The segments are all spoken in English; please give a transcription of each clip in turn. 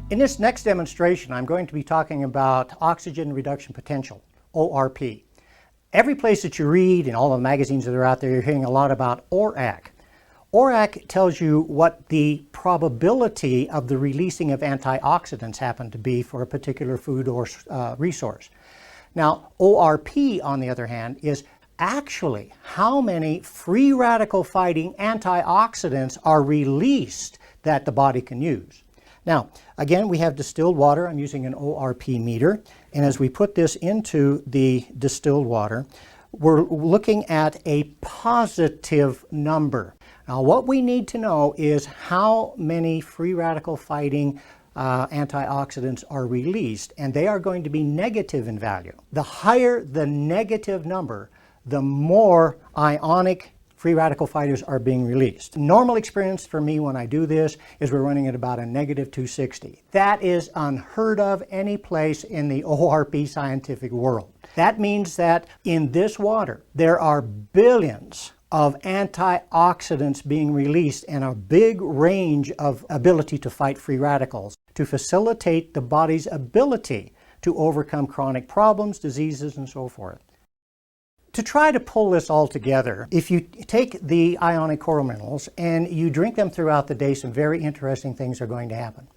In this next demonstration, I'm going to be talking about oxygen reduction potential, ORP. Every place that you read in all the magazines that are out there, you're hearing a lot about ORAC. ORAC tells you what the probability of the releasing of antioxidants happen to be for a particular food or resource. Now, ORP, on the other hand, is actually how many free radical fighting antioxidants are released that the body can use. Now, again, we have distilled water. I'm using an ORP meter. And as we put this into the distilled water, we're looking at a positive number. Now, what we need to know is how many free radical fighting antioxidants are released, and they are going to be negative in value. The higher the negative number, the more ionic free radical fighters are being released. Normal experience for me when I do this is we're running at about a negative 260. That is unheard of any place in the ORP scientific world. That means that in this water, there are billions of antioxidants being released and a big range of ability to fight free radicals to facilitate the body's ability to overcome chronic problems, diseases, and so forth. To try to pull this all together, if you take the ionic coral minerals and you drink them throughout the day, some very interesting things are going to happen.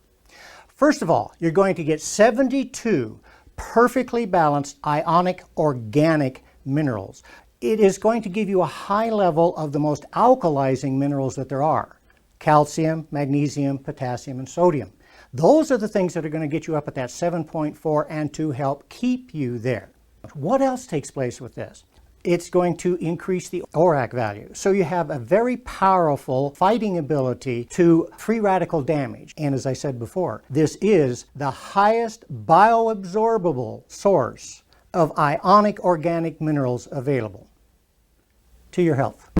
First of all, you're going to get 72 perfectly balanced ionic organic minerals. It is going to give you a high level of the most alkalizing minerals that there are: calcium, magnesium, potassium, and sodium. Those are the things that are going to get you up at that 7.4 and to help keep you there. What else takes place with this? It's going to increase the ORAC value. So you have a very powerful fighting ability to free radical damage. And as I said before, this is the highest bioabsorbable source of ionic organic minerals available. To your health.